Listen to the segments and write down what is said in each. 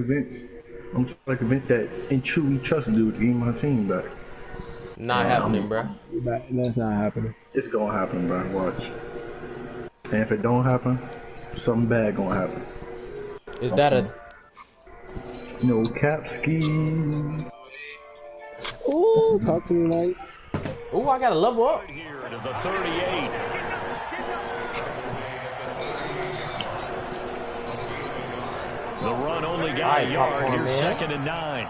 convinced. I'm trying to convince that and truly trust dude to give my team back. Not happening, bro. That's not happening. It's gonna happen, bro. Watch. And if it don't happen, something bad gonna happen. Is that a no cap ski? Ooh, talk to me, Mike. Ooh, I gotta level up. Here to the 38. The run only got a yard. Here's 2nd and 9.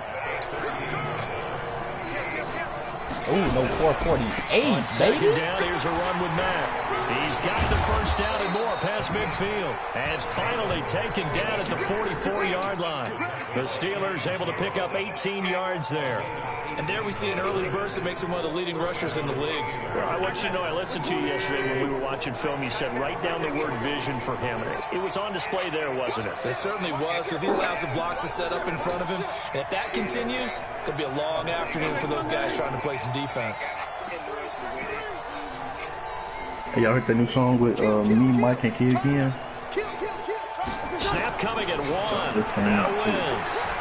Ooh, no 448, On baby. 2nd down, here's a run with Matt. He's got the first down and more past midfield. And it's finally taken down at the 44-yard line. The Steelers able to pick up 18 yards there. And there we see an early burst that makes him one of the leading rushers in the league. Well, I want you to know, I listened to you yesterday when we were watching film. You said write down the word vision for him. It was on display there, wasn't it? It certainly was, because he allows the blocks to set up in front of him. And if that continues, it'll be a long afternoon for those guys trying to play some defense. Hey, y'all heard that new song with me, Mike, and Kid again? Snap coming at 1. Now Wentz.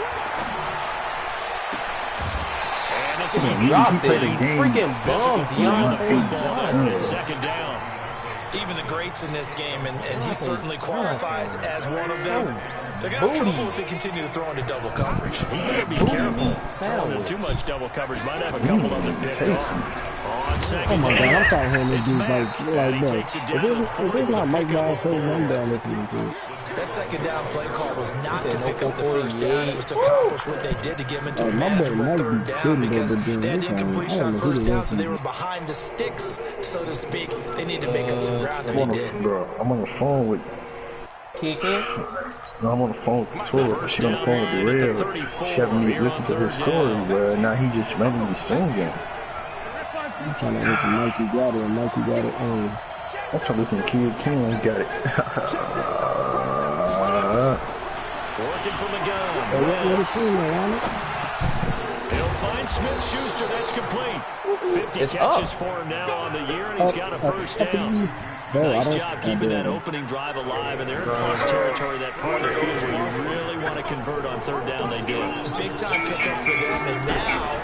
And this will be Dropped it. the game. Freaking bum, Deontay football at Johnson. 2nd down. Even the greats in this game, and he certainly qualifies as one of them. They're going to have trouble if they continue to throw into double coverage. He better be careful. Throwing in too much double coverage might have a couple of them picked off. On 2nd Oh my God, I'm tired of hearing this dude Matt. like, And he bro. takes it If down to it's 40 not Mike pick up a Miles, I'm 4. down listening to it. That 2nd down play call was not He to said pick no up the first down. It was to 448. accomplish what they did to get him into a My boy manageable Mike be 3rd down, spitting because over they had there. incompletion I on don't know who first they down, so is. they were behind the sticks, so to speak. They need to make up some ground, and I'm they did. bro, I'm on the phone with. Kicking. No, I'm on the phone with Tori. She's on the phone with the Real. She haven't even listened to his story, bro. Now he just randomly singing. I'm trying to listen. Mikey got it. Mikey got it. I'm trying to listen to Kid King. He's got it. Working from the gun. What is it, man? He'll find Smith-Schuster. That's complete. 50 It's catches up. for him now on the year, and he's got a first down. Nice job keeping that opening drive alive, and they're in close territory, that part of the field where you really want to convert on 3rd down. They do. Big time pickup for them, and now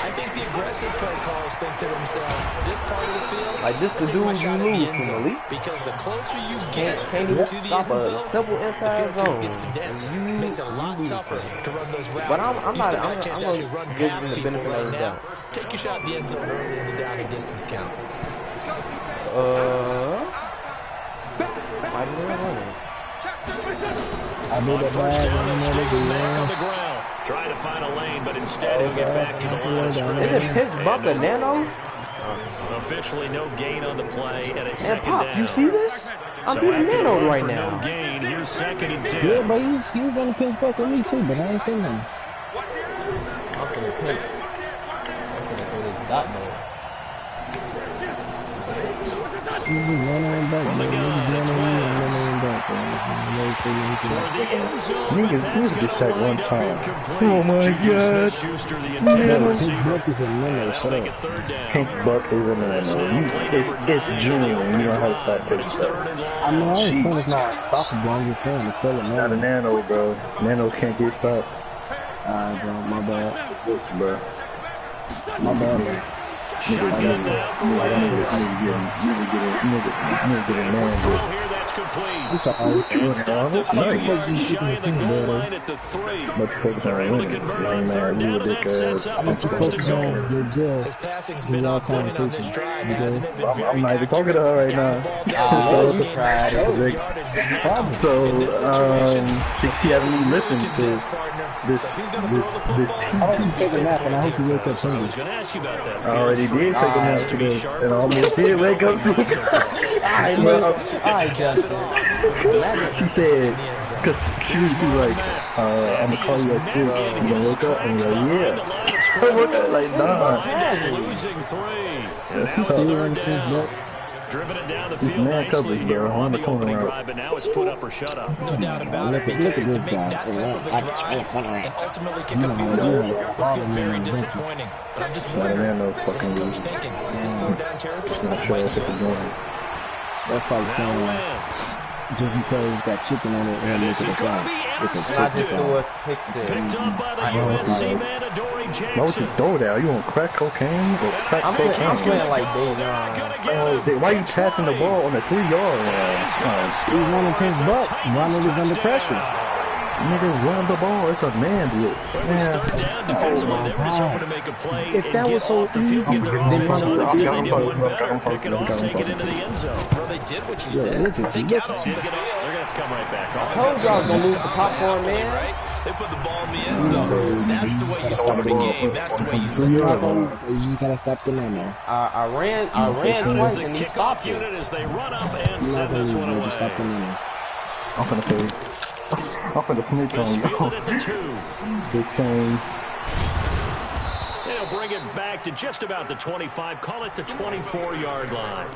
I think the aggressive play calls think to themselves, this part of the field, Like, this the take my dude shot you at the lose end to, zone. Malik. Because the closer you get Can't to even the stop end a zone, simple the inside field zone. gets condensed. You Makes it a lot lose. tougher to run those routes. But I'm You not. still I'm got a chance to gonna actually run give past him the people benefit of right the now. doubt. Take your shot at the end zone early in the down and distance count. I knew it. I knew that First bag. down, I and know Steve this back on the is ground. Trying to find a lane, but instead he'll get back to the line of Is scrimmage. it Pitts Buck or Nano? Officially no gain on the play, and it's And 2nd Pop, down. you see this? I'm So being after the Nano run right for now. no gain, here's 2nd and 10. Yeah, but he was on the pinch buck with me too, but I ain't seen him. I'm gonna pick. I'm gonna do this dot man. He was running back, man. He was running back, man. For the end zone, Niggas, but that's niggas gonna get sacked one wind up time. incomplete. Oh my Juju God. Smith-Schuster, the Yeah, intended but receiver. Pinch buck is a minute. That'll Shut make up. it 3rd down. Pink Buck is in there. It's junior when you know how to stop But that it's stuff. 3rd and long. I mean, I ain't saying it's not stoppable. I'm just saying it's still a Not a minute. nano, bro. Nanos can't get stopped. Alright, bro. My bad. Bro. My bad, man. Shotgun now for Like I said, Wentz. nigga get a man, Throw but here, that's complete. I'm sorry. It's down to 5 nice. yards shy of the goal line at the 3. Let's focus They're on able to winning. convert Like, on 3rd man, you down, a and dick that sets ass. up I'm a not 1st and focused on goal. your jail. His passing's in been y'all on point on this conversation. drive, You hasn't know? it? Been very I'm not even accurate. talking to her right Got now. the ball Ah, down, you gained tried it. chunks of Like, yardage, but now, Problem. So, in this situation, she haven't even listened really to condensed, partner. this, So he's gonna this, throw the this football. I hope you take a nap, and I hope you wake up I soon. was going to ask you about that. I already Field did take a stretch nap seems to be today, sharper. and I almost did wake up. Alright, alright, Justin. She said, cause she was like, I'm gonna call you at 6. You gonna wake up? I'm like, yeah. I woke up like, nah. Losing 3. Yeah, Now it's she's 3rd down. Driven it down the He's field man nicely coverage, here bro. on On the the corner opening route. drive, but now it's put up or shut up. No doubt about it, Look at because this to make guy. that type of a drive and ultimately kick You a know field how goal it is. would feel very disappointing. But I'm just Not a wondering, man knows what's the fucking coach lose. thinking? Is this 4th down territory? Not sure if it's going. That's like Now saying Wentz. just because it's got chicken on it, and This look at is the going to side. be And I just threw a pick six. Picked up by the USC man, Adoree Why would you Jackson. throw that? Are you on crack cocaine or crack I'm cocaine? playing like Davion. Why are you passing the ball on the 3-yard line? He's running Prince Buck. Ronald is under pressure. Niggas run the ball. It's a man do it. It was third down defensively. They were just hoping to make a play. If that and was get so off the field, easy, get their then offense Ronald on. would Instead, have they did one better. Pick it off, take it into the end zone. Well, they did what you Yeah, said. look at They you. got Look off Did the get off. field. They're going to come right back. I told y'all gonna lose the popcorn, man. Right? They put the ball in the end zone. That's the way you start a game. That's the way you start a game. You just gotta stop the now. I ran twice The and he kickoff stopped it. unit as they run up and You're not send this one gonna away. stop the now. I'm finna say. I'm finna snitch This on fielded you. at the 2. Big Shane. They'll bring it back to just about the 25. Call it the 24-yard line.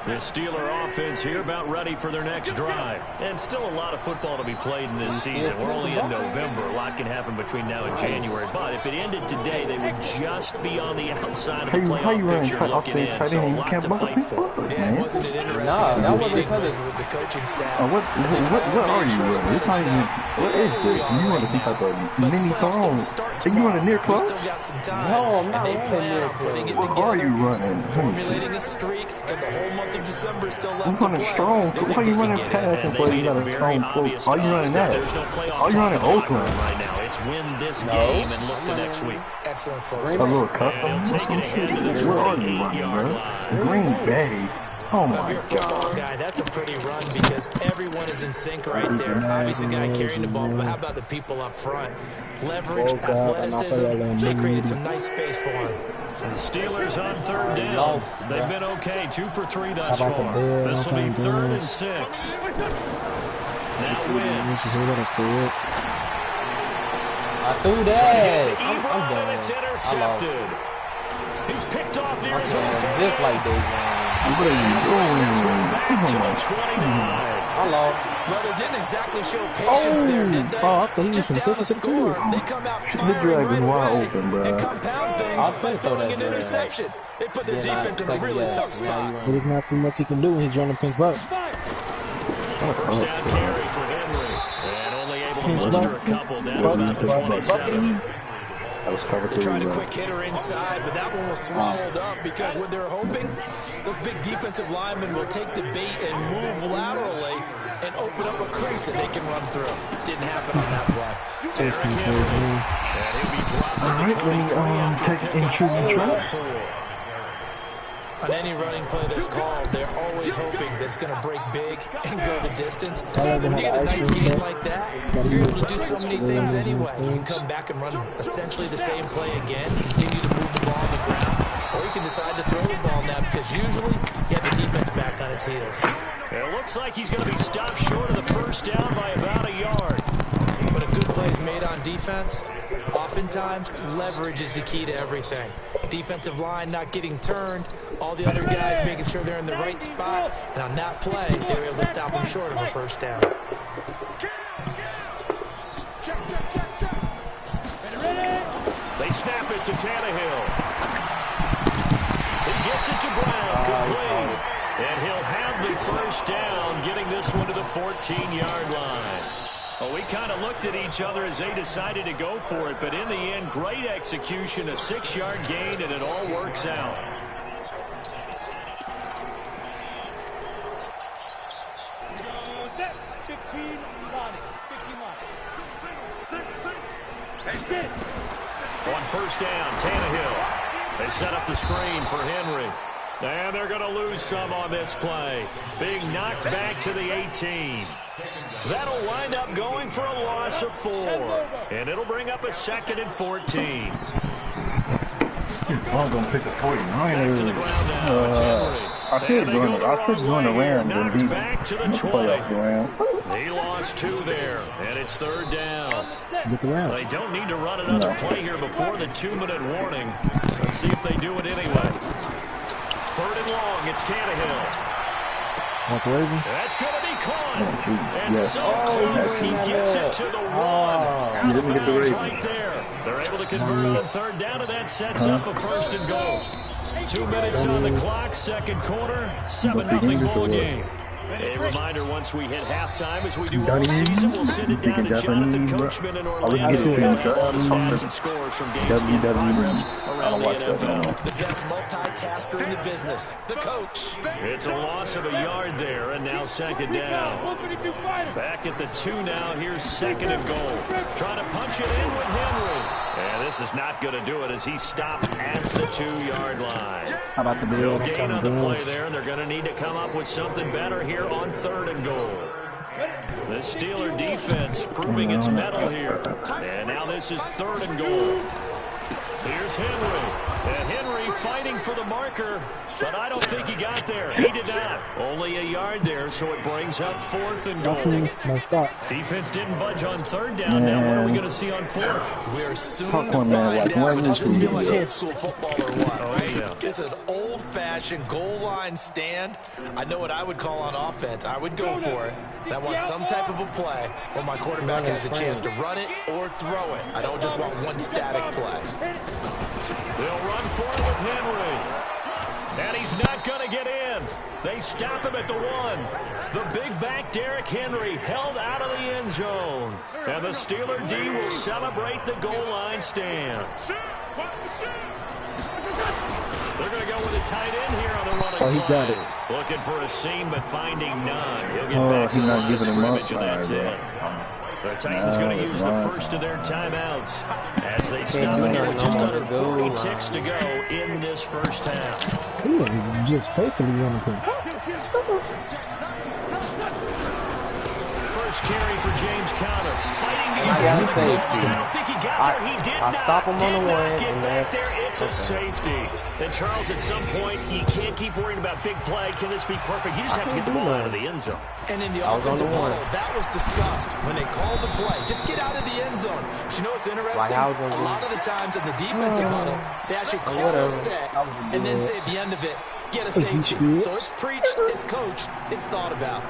The Steeler offense here about ready for their next drive. And still a lot of football to be played in this season. We're only in November. A lot can happen between now and January. But if it ended today, they would just be on the outside of the How you playoff running picture tight off looking the in. tight So a end? You lot can't to block fight people, for. Yeah, man. wasn't it interesting? Nah, that wasn't meeting because with the coaching staff. What are you running? It's not even, what is this? You want some type of mini throw? And you want a near We close? still got some time. No, I'm not and they running plan near on putting it close. What are you together. running? Let me see. Formulating a streak, got the whole month of December still left I'm to running play. strong. They think Why are you they can running get it. past And and they play? You made got it a very strong obvious close. Are to you us running that that? there's no playoff Are you talk running in the locker Oakland? room right now. It's win this No. game and look to next week. Excellent A focus. little And custom? he'll take it ahead to the Where are you 28-yard running, line. bro? Green Bay. Oh If my you're a football God. guy, that's a pretty run because everyone is in sync right there. Obviously, the guy carrying the ball, but how about the people up front? Leverage, athleticism. They created some nice space for him. The Steelers on third down. They've been okay. 2 for 3 thus How about the far. ball? This will be Okay, 3rd and boys. 6. Now You wins. hear what I said? I threw Trying that. to get to I'm Ebron, done. and it's I lost. intercepted. He's picked off near I'm his own playing 48. just like Davion. What are you doing? Back to the 29. I lost. Well, they didn't exactly show patience there, did they? Oh, I thought he was Just gonna down take the it to the field. score, they come out The firing Dragon's right wide away open, bro. and compound things I'll by throw throwing that an there. interception. They put their Yeah, defense in a really tough spot. But there's not too much he can do when he's running Prince Buck. First down carry for Henry. And only able to Prince muster a Buck. couple down about the 27. That was covered They too, tried a bro. quick hitter inside, but that one was swallowed up because what they're hoping, those big defensive linemen will take the bait and move laterally and open up a crease that they can run through. Didn't happen on that play. Just in case, man. And he'll be dropped All at the right, let me 23 after check picking and shoot and up try. 4. On any running play that's called, they're always hoping that it's going to break big and go the distance. I But when you get a nice game like that, you're able to do so many things anyway. You can come back and run essentially the same play again, continue to move the ball on the ground, or you can decide to throw the ball now because usually you have the defense back on its heels. It looks like he's going to be stopped short of the first down by about a yard. When a good play is made on defense, oftentimes leverage is the key to everything. Defensive line not getting turned, all the other guys making sure they're in the right spot, and on that play, they're able to stop them short of a first down. They snap it to Tannehill. He gets it to Brown, complete. And he'll have the first down, getting this one to the 14-yard line. Well, we kind of looked at each other as they decided to go for it, but in the end, great execution, a 6-yard gain, and it all works out. On first down, Tannehill. They set up the screen for Henry. And they're going to lose some on this play. Being knocked back to the 18. That'll wind up going for a loss of 4. And it'll bring up a 2nd and 14. I'm gonna pick a 49ers. To the ground now. It's Henry. I could And they go the run wrong way around here. and Knocked beat back to the the 20. playoff round. He lost 2 there. And it's 3rd down. Get the round. They don't need to run another play here before the 2-minute warning. Let's see if they do it anyway. 3rd and long, it's Tannehill. Like Ravens. That's going to be caught. And Yeah. so close, he gets it to the 1. You didn't get the Bounds Ravens. right there. They're able to convert on 3rd down, and that sets up a 1st and goal. 2 minutes on the clock, second quarter, 7-0 ball game. A reminder, once we hit halftime, as we do all season, we'll send it down to Jonathan Coachman in Orlando. He'll have all the stats and scores from games in progress around the NFL. The best multitasker in the business, the coach. It's a loss of a yard there, and now second down. Back at the 2 now. Here's second and goal. Trying to punch it in with Henry. And this is not going to do it as he stopped at the 2-yard line. How about the No gain on the play there, and they're going to need to come up with something better here on third and goal. The Steeler defense proving its mettle here. And now this is third and goal. Here's Henry. And Henry fighting for the marker, but I don't think he got there. He did not. Only a yard there, so it brings up fourth and goal. Defense didn't budge on third down. Now what are we going to see on fourth? We're soon to find out. Does this feel like old school football or what? Right? Yeah. It's an old-fashioned goal line stand. I know what I would call on offense. I would go for it. And I want some type of a play where my quarterback has a chance to run it or throw it. I don't just want one static play. They'll run for it with Henry. And he's not going to get in. They stop him at the 1. The big back Derrick Henry held out of the end zone. And the Steeler D will celebrate the goal line stand. They're going to go with a tight end here on the running play. He got it. Looking for a seam, but finding none. He'll get back to the line of scrimmage, and that's it. The Titans going to use the first of their timeouts as they stop it here with just under 40 ticks to go in this first half. He was just faithfully running him. First carry for James Conner. Fighting the I don't think he got there. He did not. Stop him on the one. Get back there. It's a safety. And Charles, at some point, you can't keep worrying about big play. Can this be perfect? You just have to get the ball out of the end zone. And in the offensive huddle, that was discussed when they called the play. Just get out of the end zone. But you know what's interesting? A lot of the times in the defensive huddle, they actually call a set and then say at the end of it, get a safety. So it's preached, it's coached, it's thought about.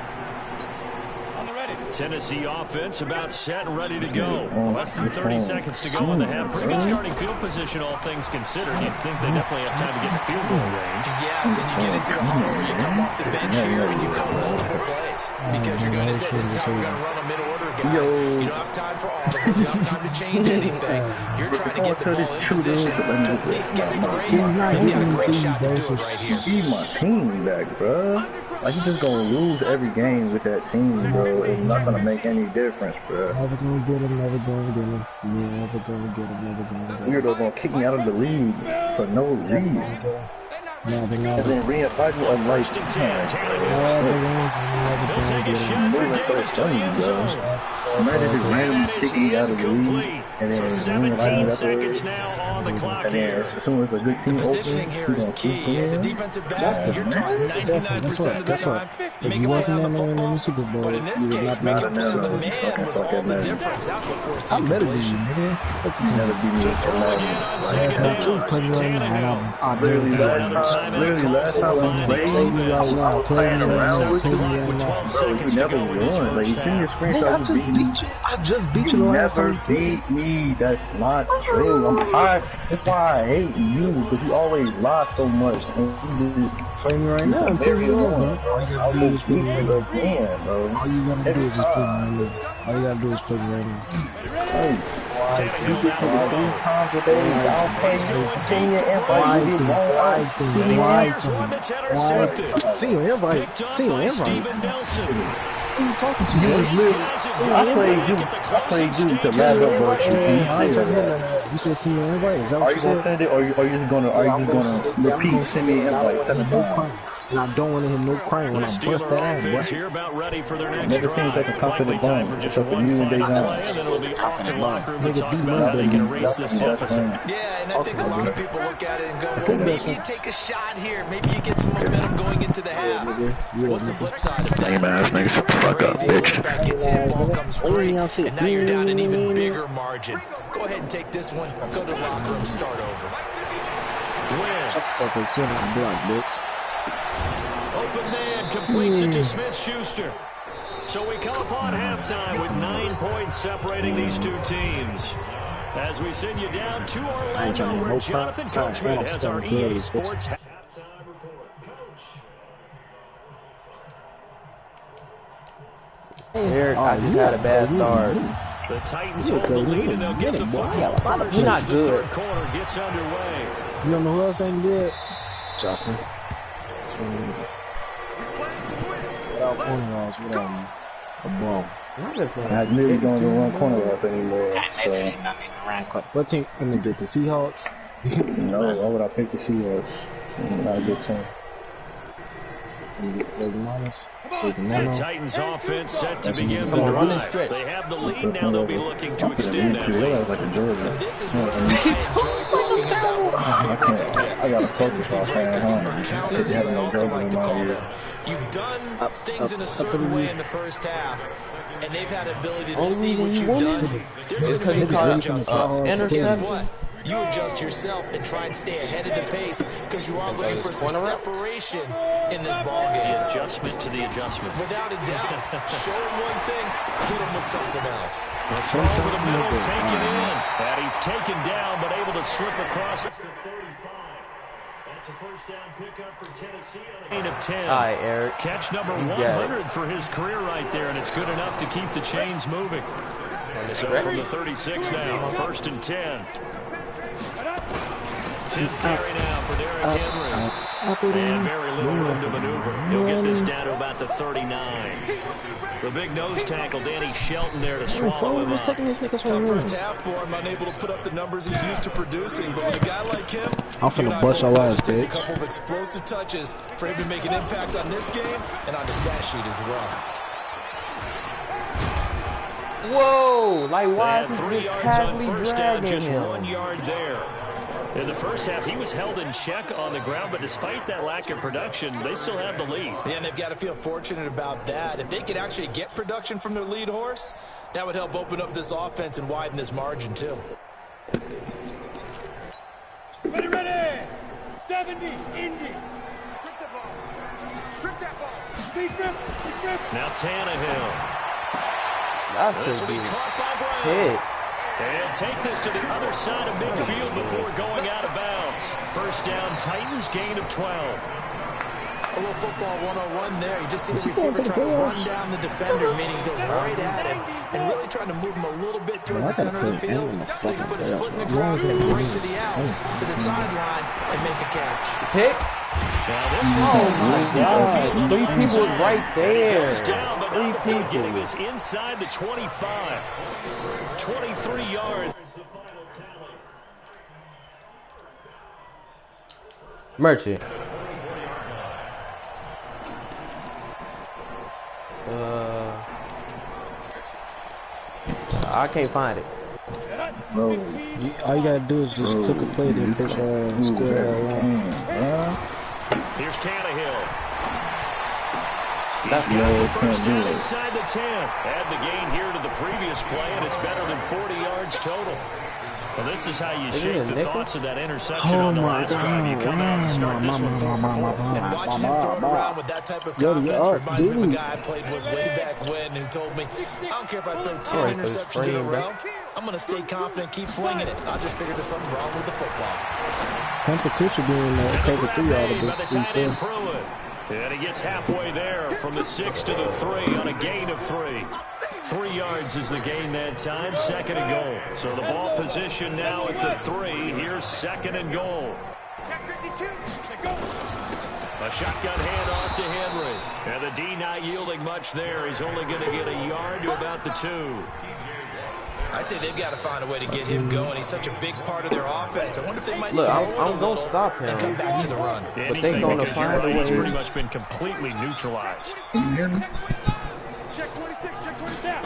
Tennessee offense about set and ready to go. Less than 30 seconds to go in the half. Pretty good starting field position, all things considered. You'd think they definitely have time to get in field goal range. Yes, and you get into the huddle where you come off the bench here and you call multiple plays. Because you're going to say, this is how we're going to run a middle-order, guys. You don't have time for audibles. You don't have time to change anything. You're trying to get the ball in position to at least get it to Brady. He's not and get a hitting great two shot to do it right here. He's my team back, bro. Like, he's just gonna lose every game with that team, bro. It's not gonna make any difference, bro. Never gonna get him, never gonna get him. Never gonna get him, never gonna get him. Weirdo gonna kick me out of the league for no reason. And then reinvite me on like, He'll take a shot for Davis to the end zone. imagine just randomly kicking me out of the league, and then So 17 seconds now on the clock and then here. as soon as a good team Positioning opens, here he's is gonna key. swoop As a in. defensive back, you're taught 99% of the time, make a play on the football. But in this case, making plays with the man was all the difference. That's what forced the I'm better than you, completion. man. Never beat me with Throw again on That's second not true. down. Play me right now. Literally Another last timeout time called we for by played, the Play me right offense. now. I was playing Play me right around now. with Play you, me right With now. 12 bro. You seconds to never go in this won. Like, you first send your half. Man, I screenshots just of beating me. beat you. I just beat you You the last never time. beat me. That's not true. I'm tired. That's why I hate you, because you always lie so much. And you Play me right just, now. you Play me very right wrong. now. All you I'll gotta do go is play beat me you right now. again, bro. All you gotta do Every is just play me time. right now. All you gotta do is play me right now. Hey, you Tannehill get now to to 3 throw. times a day. I'll play you. Send me an invite. You get one. Here's one that's intercepted. See your invite. Picked up See your by invite. Steven Nelson. Who you talking to, You man? was literally, I played you to last up versus you. I ain't talking about that. You said see your invite? Is that Are what you you gonna said? send it, or are you just gonna, repeat? Send me an invite. And I don't want to hear no crying when The I bust Steeler that ass, offense boy. here about ready for their next Never drive. seen such a confident Likely time bone. for just Except for one you and final Davion. play, and then it'll be off to the locker room to Nigga, talk beat about how they my can baby. erase this deficit. Yeah, and I think a lot of people look at it and go, well, maybe you take a shot here. Maybe you get some momentum going into the half. What's the flip side of that? Lame ass nigga, shut the fuck up, Crazy bitch. quarterback gets hit, ball comes free, and now you're down an even bigger margin. Go ahead and take this one, go to the locker room, start over. Wins. Fucking shit on the block, bitch. Open man completes it to Smith-Schuster. So we come upon halftime with 9 points separating these two teams. As we send you down to Orlando, where Jonathan Coachman has our EA Sports Eric, I just had a bad start. The Titans hold the lead and they'll get the football first. You're not good. The third quarter gets underway. You don't know who else ain't good? Justin. Without corner laws, without a ball. I knew you don't even run corner routes anymore. So. What team gonna get the Seahawks? No, why would I pick the Seahawks? Not a good team. The Titans offense set to begin the drive. They have the lead now. They'll be looking to extend that lead. This is what I enjoy talking about with my favorite subjects. I got a focus off that, Counters, as I also like to call them. You've done things in a certain way in the first half, and they've had the ability to see what you've done. They're going to make that adjustment. And guess what? You adjust yourself and try and stay ahead of the pace because you are looking for some separation in this ballgame. The adjustment to the adjustment. Without a doubt. Show him one thing, hit him with something else. The throw over the middle, taken in. And he's taken down, but able to slip across. That's a first down pickup for Tennessee. Gain of 10. All right, Eric. Catch number 100 for his career right there, and it's good enough to keep the chains moving. So from the 36 now, first and 10. 10 carry now for Derrick Henry. And very little room to maneuver. He'll get this down to about the 39. The big nose tackle, Danny Shelton, there to swallow him up. Tough first half for him, unable to put up the numbers he's used to producing. But with a guy like him, I'm finna bust your ass, takes a bitch. couple of explosive touches for him to make an impact on this game and on the stat sheet as well. Whoa! Like, why is he 3 just yards on casually first down, dragging just him? 1 yard there. In the first half, he was held in check on the ground, but despite that lack of production, they still have the lead. Yeah, and they've got to feel fortunate about that. If they could actually get production from their lead horse, that would help open up this offense and widen this margin, too. Ready! 70, Indy. Strip the ball. Strip that ball. Deep grip. Now Tannehill. That should be hit. And take this to the other side of midfield before going out of bounds. First down, Titans, gain of 12. A little football 101 there. You just see the receiver trying to run down the defender, meaning he goes right at him and really trying to move him a little bit towards the center of the field so he can put his foot in the ground and break to the out, to the sideline, and make a catch. Pick. Now this Oh my God! 3 people right there. 3 people. getting this inside the 25. 23 yards. Merchant. I can't find it. Bro. All you gotta do is just click a play, then push square around. Here's Tannehill. That's He's got the first down inside the 10. Add the gain here to the previous play, and it's better than 40 yards total. Well, this is how you shake the thoughts of that interception on the last drive. You come out and start this one 4-4. And watching him throw it around with that type of confidence reminds me of a guy I played with way back when who told me, I don't care if I throw 10 interceptions in a row. I'm going to stay confident, keep flinging it. I just figured there's something wrong with the football. Competition being cover 3 out of by the tight end Pruitt. And he gets halfway there from the 6 to the 3 on a gain of 3. 3 yards is the gain that time, second and goal. So the ball position now at the 3. Here's second and goal. A shotgun handoff to Henry. And the D not yielding much there. He's only going to get a yard to about the 2. I'd say they've got to find a way to get him going. He's such a big part of their offense. I wonder if they might Look, throw I'm going to stop him. and come back to the run. But they're going to find a way. He's pretty much been completely neutralized. Can you hear me? Check 26, check 27.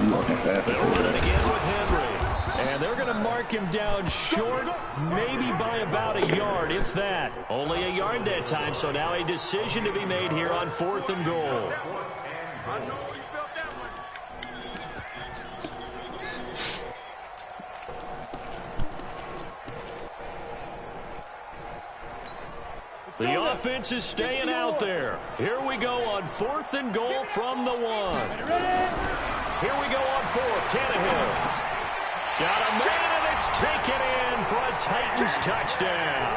They'll run it again with Henry. And they're going to mark him down short, maybe by about a yard, if that. Only a yard that time, so now a decision to be made here on 4th and goal. The offense is staying out there. Here we go on 4th and goal from the 1. Here we go on 4th. Tannehill. Got a man, and it's taken in for a Titans touchdown.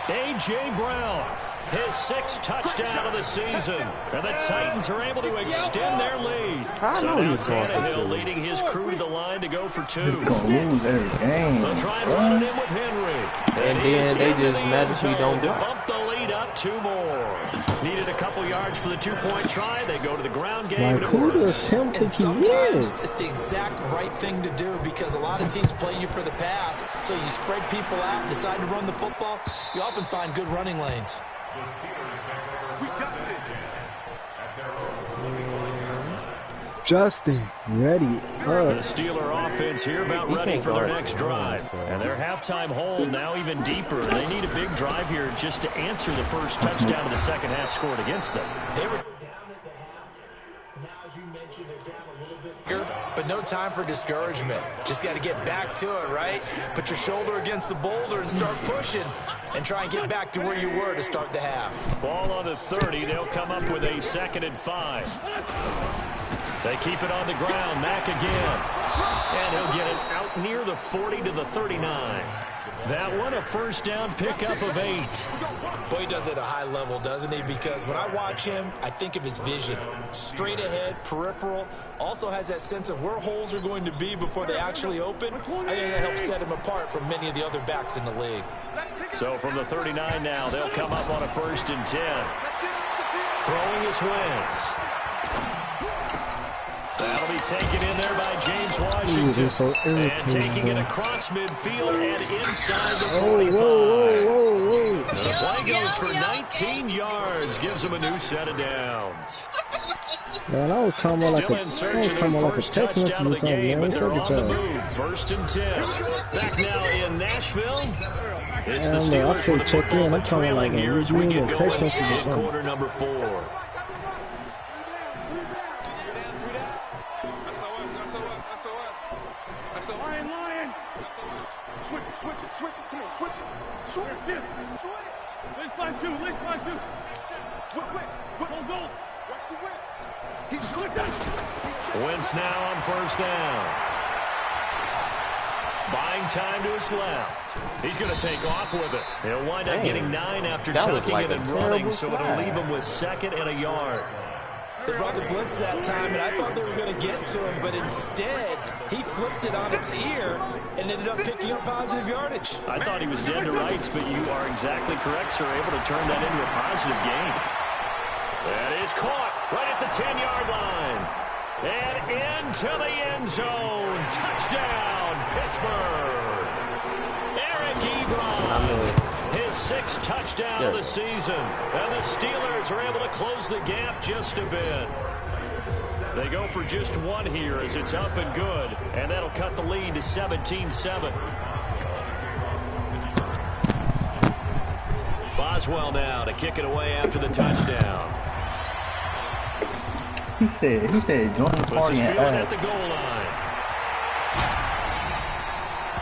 A.J. Brown. His 6th touchdown of the season. And the Titans are able to extend their lead. So now Tannehill leading his crew to the line to go for 2. He's gonna lose every game. They'll try and run it in with Henry. And then they just magically don't to bump the lead up 2 more. Needed a couple yards for the 2-point try. They go to the ground game. Like, who does Tim think he is? It's the exact right thing to do because a lot of teams play you for the pass. So you spread people out and decide to run the football. You often find good running lanes. Justin, ready The up. Steeler offense here about ready for their next drive. And their halftime hold now even deeper. They need a big drive here just to answer the first touchdown of the second half scored against them. They were down at the half. Now, as you mentioned, they're down a little bit here, but no time for discouragement. Just got to get back to it, right? Put your shoulder against the boulder and start pushing and try and get back to where you were to start the half. Ball on the 30. They'll come up with a 2nd and 5. They keep it on the ground. Mack again. And he'll get it out near the 40 to the 39. That one a first down pickup of 8. Boy, he does it at a high level, doesn't he? Because when I watch him, I think of his vision. Straight ahead, peripheral. Also has that sense of where holes are going to be before they actually open. I think that helps set him apart from many of the other backs in the league. So from the 39 now, they'll come up on a 1st and 10. Throwing is Wentz. That'll be taken in there by James Washington. Ooh, so and taking it across midfield and inside the 45. The play goes for 19 yards. Gives him a new set of downs. Man, I was talking about like a text message or something, man. What's up with y'all? 1st and 10. Back now in Nashville. It's the I Steelers say with the check in. I'm talking like a here as we get text going message or in something. quarter number 4. Switch it. Come on, switch it. Switch it. Let's find 2. Whip. Go. Watch the whip. He's good. Wentz now on 1st down. Buying time to his left. He's going to take off with it. He'll wind up getting 9 after tucking it and running, so it'll leave him with 2nd and a yard. They brought the blitz that time, and I thought they were going to get to him, but instead, he flipped it on its ear and ended up picking up positive yardage. I thought he was dead to rights, but you are exactly correct, sir. Able to turn that into a positive gain. That is caught right at the 10-yard line. And into the end zone. Touchdown, Pittsburgh. Eric Ebron. His 6th touchdown of the season. And the Steelers are able to close the gap just a bit. They go for just 1 here as it's up and good. And that'll cut the lead to 17-7. Boswell now to kick it away after the touchdown. He said, join the party and at the goal line.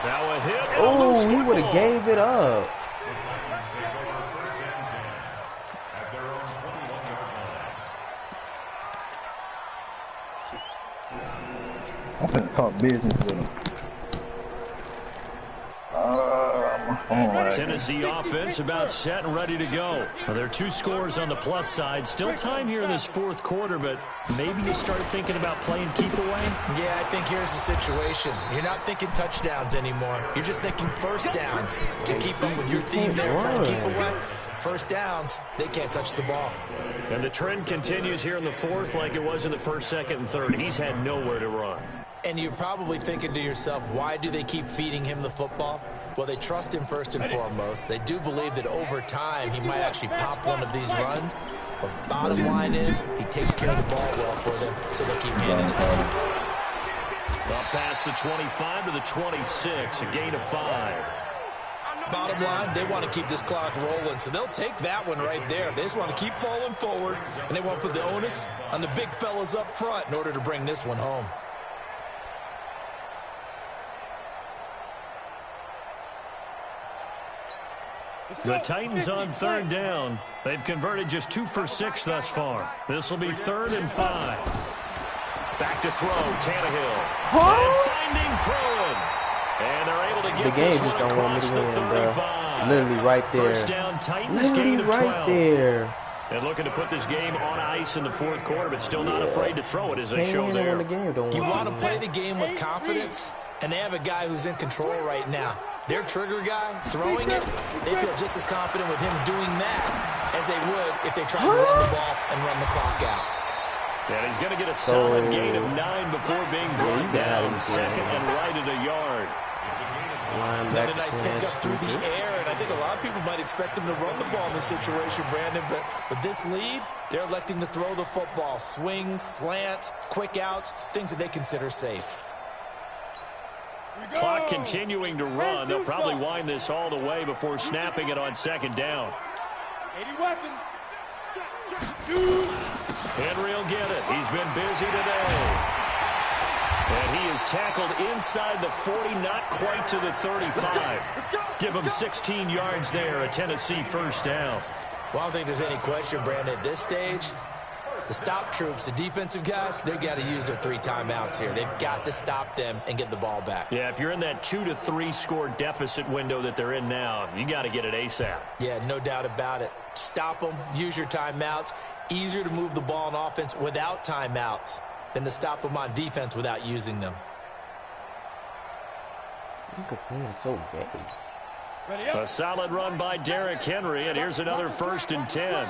Now a hit. Oh, he would have gave it up. I'm gonna talk business with him. My phone right. Tennessee offense about set and ready to go. Well, there are 2 scores on the plus side. Still time here in this 4th quarter, but maybe you start thinking about playing keep away? Yeah, I think here's the situation. You're not thinking touchdowns anymore. You're just thinking first downs to keep up with your theme there, playing keep away. First downs, they can't touch the ball. And the trend continues here in the 4th like it was in the 1st, 2nd, and 3rd. He's had nowhere to run. And you're probably thinking to yourself, why do they keep feeding him the football? Well, they trust him first and foremost. They do believe that over time he might actually pop one of these runs. But bottom line is he takes care of the ball well for them, so they'll keep handing it to him. Up past the 25 to the 26, a gain of 5. Bottom line, they want to keep this clock rolling, so they'll take that one right there. They just want to keep falling forward, and they want to put the onus on the big fellas up front in order to bring this one home. The Titans on 3rd down. They've converted just 2 for 6 thus far. This will be 3rd and 5. Back to throw, Tannehill. And finding Pruitt. And they're able to get The game this just one don't want me across to the win, bro. 35. Literally right there. First down, Titans, Literally gain of 12. right there. And looking to put this game on ice in the fourth quarter, but still not afraid to throw it as they Can't show win there. when the game don't You want want to play the game with confidence, and they have a guy who's in control right now. Their trigger guy, throwing it, they feel just as confident with him doing that as they would if they tried to run the ball and run the clock out. And he's going to get a solid gain of 9 before being brought down. Second and right at a yard. Another nice pickup through the air, and I think a lot of people might expect them to run the ball in this situation, Brandon, but with this lead, they're electing to throw the football. Swings, slants, quick outs, things that they consider safe. Clock continuing to run. They'll probably wind this all the way before snapping it on second down. 80 weapons. Henry will get it. He's been busy today. And he is tackled inside the 40, not quite to the 35. Give him 16 yards there, a Tennessee first down. Well, I don't think there's any question, Brandon, at this stage, the stop troops, the defensive guys, they've got to use their 3 timeouts here. They've got to stop them and get the ball back. Yeah, if you're in that 2 to 3 score deficit window that they're in now, you got to get it ASAP. Yeah, no doubt about it. Stop them, use your timeouts. Easier to move the ball on offense without timeouts than to stop them on defense without using them. So gay. A solid run by Derrick Henry, and here's another 1st and 10.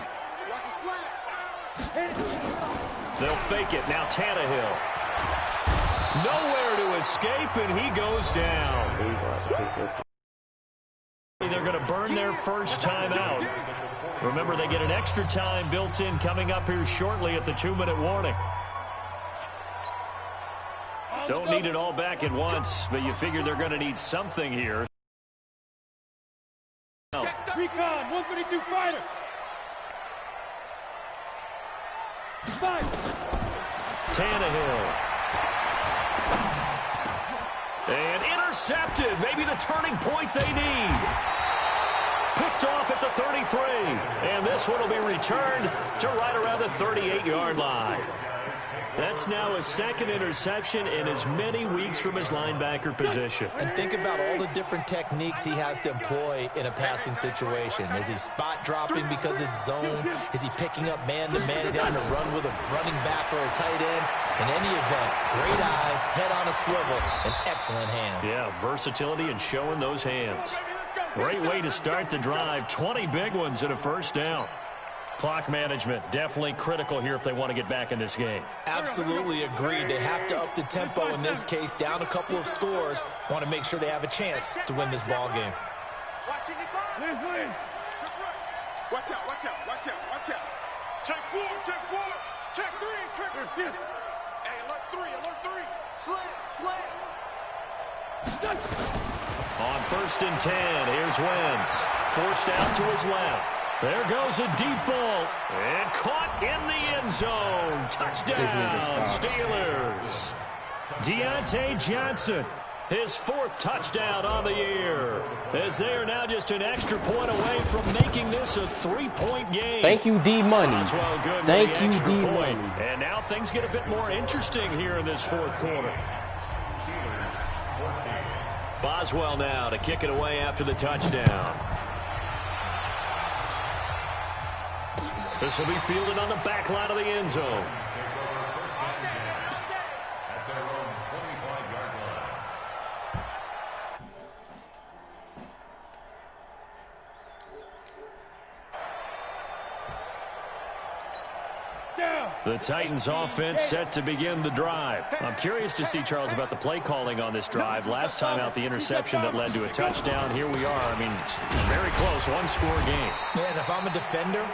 They'll fake it. Now Tannehill. Nowhere to escape, and he goes down. They're going to burn their first time out. Remember, they get an extra time built in coming up here shortly at the 2-minute warning. Don't need it all back at once, but you figure they're going to need something here. Recon, 132 fighter. Tannehill. And intercepted. Maybe the turning point they need. Picked off at the 33. And this one will be returned to right around the 38-yard line. That's now his 2nd interception in as many weeks from his linebacker position. And think about all the different techniques he has to employ in a passing situation. Is he spot dropping because it's zone? Is he picking up man-to-man? Is he having to run with a running back or a tight end? In any event, great eyes, head on a swivel, and excellent hands. Yeah, versatility and showing those hands. Great way to start the drive. 20 big ones and a first down. Clock management, definitely critical here if they want to get back in this game. Absolutely agreed. They have to up the tempo in this case, down a couple of scores. Want to make sure they have a chance to win this ball game. Watch out, watch out, watch out, watch out. Check 4, check 4, check 3, check 3. Hey, alert 3. Slam. On 1st and 10, here's Wentz. Forced out to his left. There goes a deep ball. And caught in the end zone. Touchdown, Steelers. Deontay Johnson, his 4th touchdown on the year. As they are now just an extra point away from making this a 3-point game. Thank you, D-Money. Well, good Thank with the you, extra D-Money. point. And now things get a bit more interesting here in this 4th quarter. Boswell now to kick it away after the touchdown. This will be fielded on the back line of the end zone. The Titans offense set to begin the drive. I'm curious to see, Charles, about the play calling on this drive. Last time out, the interception that led to a touchdown. Here we are. I mean, very close, 1-score game. Yeah, and if I'm a defender,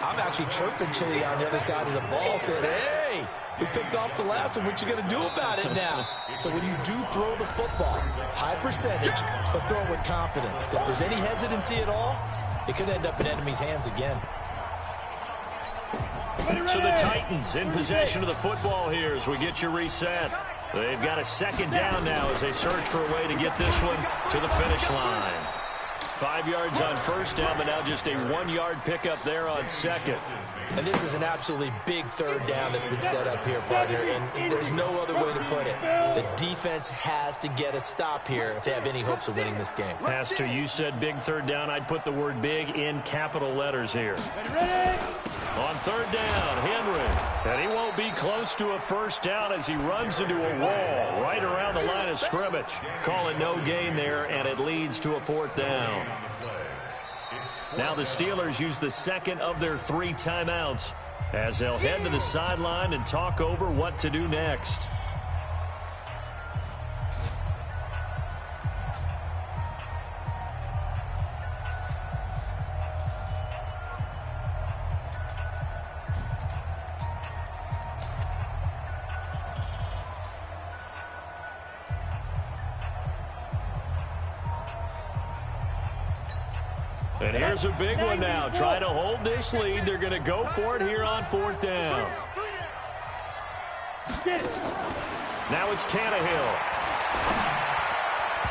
I'm actually chirping Chili on the other side of the ball, saying, hey, we picked off the last one. What you going to do about it now? So when you do throw the football, high percentage, but throw it with confidence. If there's any hesitancy at all, it could end up in enemy's hands again. So the Titans in possession of the football here as we get you reset. They've got a 2nd down now as they search for a way to get this one to the finish line. 5 yards on first down, but now just a 1-yard pickup there on second. And this is an absolutely big third down that's been set up here, partner, and there's no other way to put it. The defense has to get a stop here if they have any hopes of winning this game. Pastor, you said big third down. I'd put the word big in capital letters here. On third down, Henry. And he won't be close to a first down as he runs into a wall right around the line of scrimmage. Call it no gain there, and it leads to a fourth down. Now the Steelers use the second of their 3 timeouts as they'll head to the sideline and talk over what to do next. And here's a big one now. Trying to hold this lead. They're going to go for it here on fourth down. Now it's Tannehill.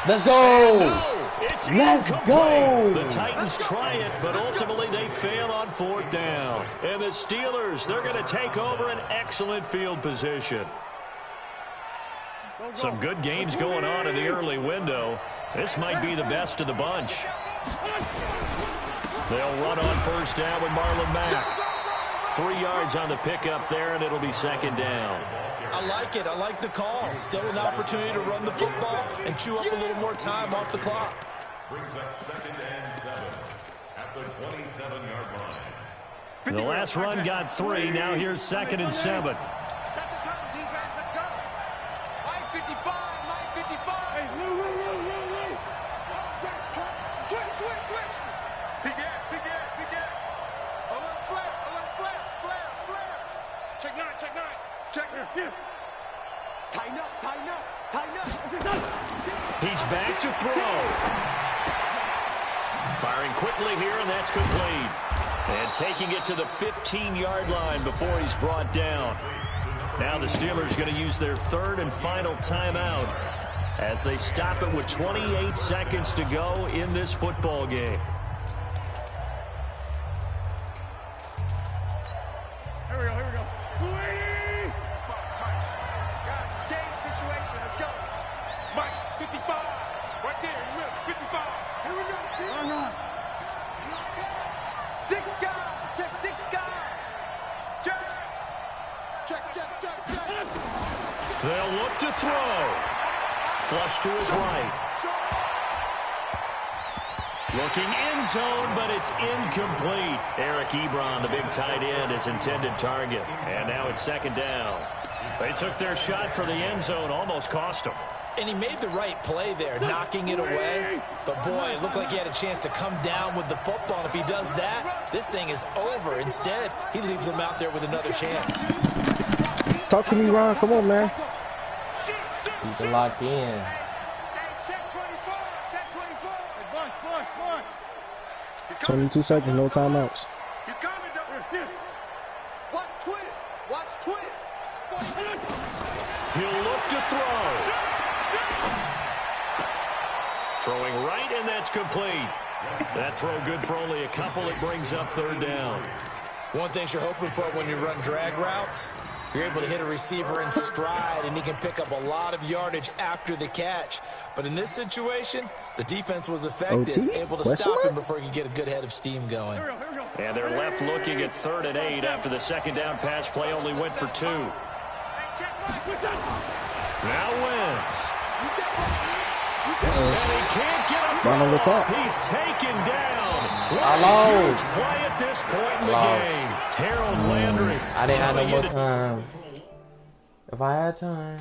Let's go. It's Let's incomplete. go. The Titans try it, but ultimately they fail on fourth down. And the Steelers, they're going to take over an excellent field position. Some good games going on in the early window. This might be the best of the bunch. They'll run on first down with Marlon Mack. 3 yards on the pickup there, and it'll be second down. I like it. I like the call. Still an opportunity to run the football and chew up a little more time off the clock. Brings up 2nd and 7 at the 27-yard line. The last run got 3. Now here's 2nd and 7. Set the turn, defense. Let's go. Line 55. Line 55. Hey, Lou. Switch. Big gap. A little flare. Check nine. Check here. Tighten up. He's back to throw. Firing quickly here, and that's complete. And taking it to the 15-yard line before he's brought down. Now the Steelers going to use their 3rd and final timeout as they stop it with 28 seconds to go in this football game. Here we go. Guys, it's game situation. Let's go. Mike, 55. Right there in the middle. 55. Here we go. Run. 6 guys. Check 6 guys. Check. They'll look to throw. Flush to his right. Looking end zone, but it's incomplete. Eric Ebron, the big tight end, his intended target. And now it's second down. They took their shot for the end zone, almost cost them. And he made the right play there, knocking it away. But, boy, it looked like he had a chance to come down with the football. And if he does that, this thing is over. Instead, he leaves him out there with another chance. Talk to me, Ron. Come on, man. He's locked in. Check 24. 22 seconds, no timeouts. He's coming, though. Watch twist. He'll look to throw. Throwing right, and that's complete. That throw good for only a couple. It brings up 3rd down. One thing you're hoping for when you run drag routes, you're able to hit a receiver in stride, and he can pick up a lot of yardage after the catch. But in this situation, the defense was effective, able to stop him before he could get a good head of steam going. And they're left looking at 3rd and 8 after the second down pass play only went for 2. Now Wentz. And he can't get him from the top. He's taken down. What a huge play at this point in the game. Harold Landry. I didn't have no more time. If I had time.